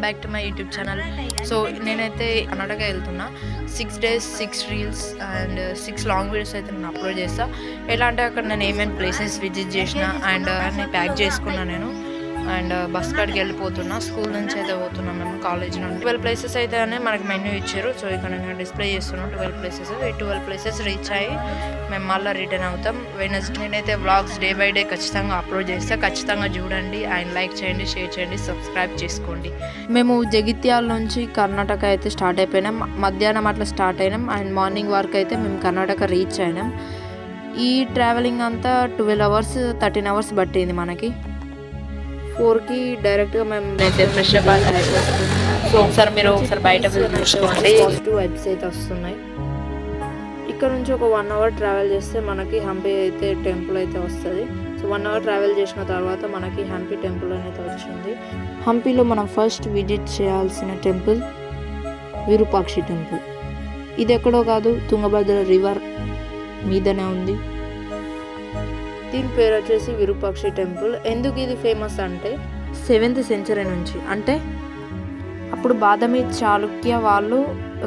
Back to my YouTube channel. So నేనైతే కర్ణాటక వెళ్తున్నా. 6 days 6 reels and 6 long videos అయితే నేను అప్లోడ్ చేస్తాను. ఎలా అంటే అక్కడ నేను ఏమేమి ప్లేసెస్ విజిట్ చేసిన అండ్ అన్నీ ప్యాక్ చేసుకున్నాను నేను. అండ్ బస్ కాడికి వెళ్ళిపోతున్నా. స్కూల్ నుంచి అయితే పోతున్నాం మేము, కాలేజ్ నుండి. 12 places అయితే మనకి మెన్యూ ఇచ్చారు. సో ఇక్కడ నేను డిస్ప్లే చేస్తున్నాను 12 places. ఈ 12 places రీచ్ అయ్యి మేము మళ్ళీ రిటర్న్ అవుతాం. వెనస్డే నేనైతే వ్లాగ్స్ డే బై డే ఖచ్చితంగా అప్లోడ్ చేస్తాను. ఖచ్చితంగా చూడండి అండ్ లైక్ చేయండి, షేర్ చేయండి, సబ్స్క్రైబ్ చేసుకోండి. మేము జగిత్యాల నుంచి కర్ణాటక అయితే స్టార్ట్ అయిపోయినాం. మధ్యాహ్నం అట్లా స్టార్ట్ అయినాం అండ్ మార్నింగ్ వరకు అయితే మేము కర్ణాటక రీచ్ అయినాం. ఈ ట్రావెలింగ్ అంతా 12 hours 13 hours పట్టింది మనకి. 4కి డైరెక్ట్గా మేము ఫ్రెష్ అప్ అయిపోతాం. సో ఒకసారి బయట చూసుకోండి. పాజిటివ్ వైబ్స్ అయితే వస్తున్నాయి. ఇక్కడ నుంచి ఒక 1 hour ట్రావెల్ చేస్తే మనకి హంపి అయితే టెంపుల్ అయితే వస్తుంది. సో 1 hour ట్రావెల్ చేసిన తర్వాత మనకి హంపి టెంపుల్ అనేది వచ్చింది. హంపిలో మనం ఫస్ట్ విజిట్ చేయాల్సిన టెంపుల్ విరూపాక్షి టెంపుల్. ఇది ఎక్కడో కాదు, తుంగభద్ర రివర్ మీదనే ఉంది. దీని పేరు వచ్చేసి విరూపాక్షి టెంపుల్. ఎందుకు ఇది ఫేమస్ అంటే 7th century నుంచి, అంటే అప్పుడు బాదామి చాళుక్య వాళ్ళు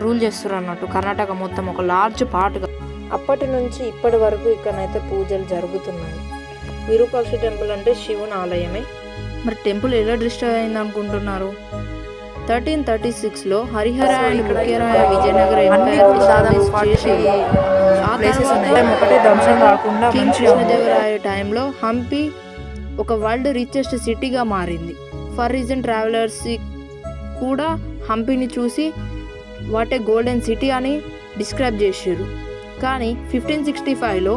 రూల్ చేస్తారు అన్నట్టు కర్ణాటక మొత్తం ఒక లార్జ్ పార్ట్గా. అప్పటి నుంచి ఇప్పటి వరకు ఇక్కడైతే పూజలు జరుగుతున్నాయి. విరూపాక్షి టెంపుల్ అంటే శివుని ఆలయమే. మరి టెంపుల్ ఎలా డిస్ట్రాయ్ అయింది అనుకుంటున్నారు? 1336లో హరిహర అండ్ ముఖ్యరాయ విజయనగర ఒకటే ధ్వంసం కాకుండా కృష్ణదేవరాయ టైంలో హంపి ఒక వరల్డ్ రిచెస్ట్ సిటీగా మారింది. ఫర్ రీజన్ ట్రావెలర్స్ కూడా హంపిని చూసి వాటే గోల్డెన్ సిటీ అని డిస్క్రైబ్ చేసారు. కానీ 1565లో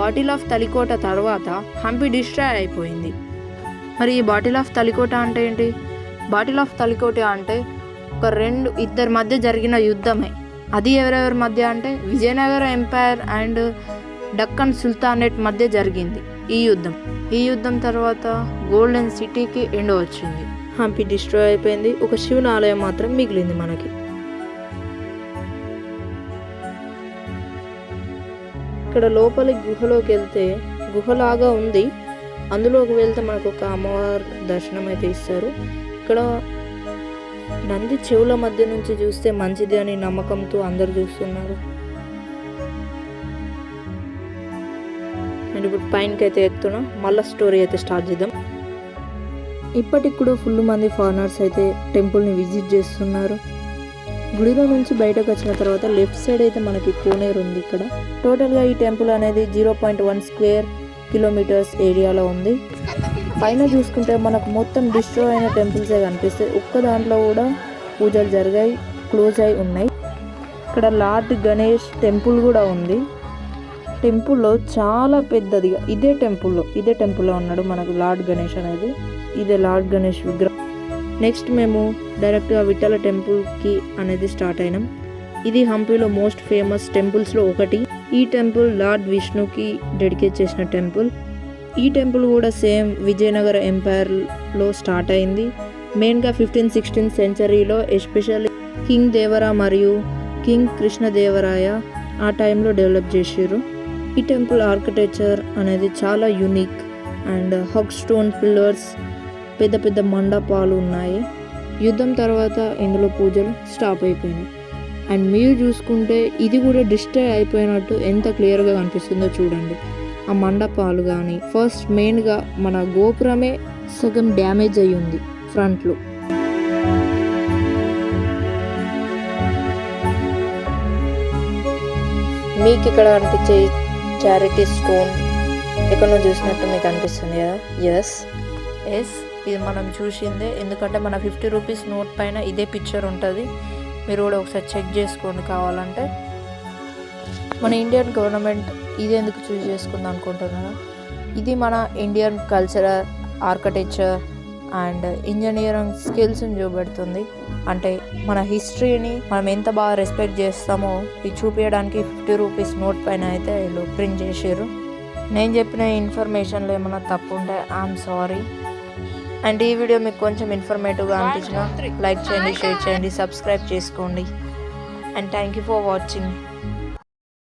బాటిల్ ఆఫ్ తలికోట తర్వాత హంపి డిస్ట్రాయ్ అయిపోయింది. మరి ఈ బాటిల్ ఆఫ్ తలికోట అంటే ఏంటి? బాటిల్ ఆఫ్ తలికోట అంటే ఒక ఇద్దరి మధ్య జరిగిన యుద్ధమే. అది ఎవరెవరి మధ్య అంటే Vijayanagara empire and Deccan sultanate మధ్య జరిగింది ఈ యుద్ధం తర్వాత గోల్డెన్ సిటీకి ఎండ్ వచ్చింది. హంపి డిస్ట్రాయ్ అయిపోయింది. ఒక శివుని ఆలయం మాత్రం మిగిలింది మనకి. ఇక్కడ లోపలి గుహలోకి వెళ్తే గుహలాగా ఉంది. అందులోకి వెళ్తే మనకు ఒక అమ్మవారి దర్శనం అయితే ఇస్తారు. ఇక్కడ నంది చెవుల మధ్య నుంచి చూస్తే మంచిది అని నమ్మకంతో అందరు చూస్తున్నారు. అండ్ ఇప్పుడు పైనకి అయితే ఎక్కుతున్నా. మళ్ళీ స్టోరీ అయితే స్టార్ట్ చేద్దాం. ఇప్పటికి కూడా ఫుల్ మంది ఫారినర్స్ అయితే టెంపుల్ని విజిట్ చేస్తున్నారు. గుడిలో నుంచి బయటకు వచ్చిన తర్వాత లెఫ్ట్ సైడ్ అయితే మనకి కోనేరు ఉంది. ఇక్కడ టోటల్గా ఈ టెంపుల్ అనేది 0.1 square kilometers ఏరియాలో ఉంది. పైన చూసుకుంటే మనకు మొత్తం డిస్ట్రాయ్ అయిన టెంపుల్సే కనిపిస్తాయి. ఒక్క దాంట్లో కూడా పూజలు జరిగాయి, క్లోజ్ అయి ఉన్నాయి. ఇక్కడ లార్డ్ గణేష్ టెంపుల్ కూడా ఉంది. టెంపుల్లో చాలా పెద్దదిగా ఇదే టెంపుల్లో ఉన్నాడు మనకు లార్డ్ గణేష్ అనేది. ఇదే లార్డ్ గణేష్ విగ్రహం. నెక్స్ట్ మేము డైరెక్ట్గా విఠల టెంపుల్కి అనేది స్టార్ట్ అయినాం. ఇది హంపిలో మోస్ట్ ఫేమస్ టెంపుల్స్లో ఒకటి. ఈ టెంపుల్ లార్డ్ విష్ణుకి డెడికేట్ చేసిన టెంపుల్. ఈ టెంపుల్ కూడా సేమ్ విజయనగర ఎంపైర్లో స్టార్ట్ అయింది. మెయిన్గా 15th-16th centuryలో ఎస్పెషల్లీ కింగ్ దేవరా మరియు కింగ్ కృష్ణదేవరాయ ఆ టైంలో డెవలప్ చేసారు. ఈ టెంపుల్ ఆర్కిటెక్చర్ అనేది చాలా unique and hug stone pillars, పెద్ద పెద్ద మండపాలు ఉన్నాయి. యుద్ధం తర్వాత ఇందులో పూజలు స్టాప్ అయిపోయినాయి. అండ్ మీరు చూసుకుంటే ఇది కూడా డిస్ట్రాయ్ అయిపోయినట్టు ఎంత క్లియర్గా కనిపిస్తుందో చూడండి. ఆ మండపాలు కానీ ఫస్ట్ మెయిన్గా మన గోపురమే సగం డ్యామేజ్ అయ్యి ఉంది ఫ్రంట్లో. మీకు ఇక్కడ అనిపించే చారిటీ స్టోన్ ఎక్కడో చూసినట్టు మీకు అనిపిస్తుంది కదా? ఎస్ ఇది మనం చూసిందే. ఎందుకంటే మన 50 rupees నోట్ పైన ఇదే పిక్చర్ ఉంటుంది. మీరు కూడా ఒకసారి చెక్ చేసుకోండి కావాలంటే. మన ఇండియన్ గవర్నమెంట్ ఇది ఎందుకు చూస్ చేసుకుంది అనుకుంటున్నారా? ఇది మన Indian cultural, architecture and engineering స్కిల్స్ని చూపెడుతుంది. అంటే మన హిస్టరీని మనం ఎంత బాగా రెస్పెక్ట్ చేస్తామో ఇది చూపించడానికి 50 rupees నోట్ పైన అయితే వీళ్ళు ప్రింట్ చేసారు. నేను చెప్పిన ఇన్ఫర్మేషన్లో ఏమైనా తప్పు ఉంటే ఐఎమ్ సారీ. అండ్ ఈ వీడియో మీకు కొంచెం ఇన్ఫర్మేటివ్గా అనిపించిన లైక్ చేయండి, షేర్ చేయండి, సబ్స్క్రైబ్ చేసుకోండి. And thank you for watching.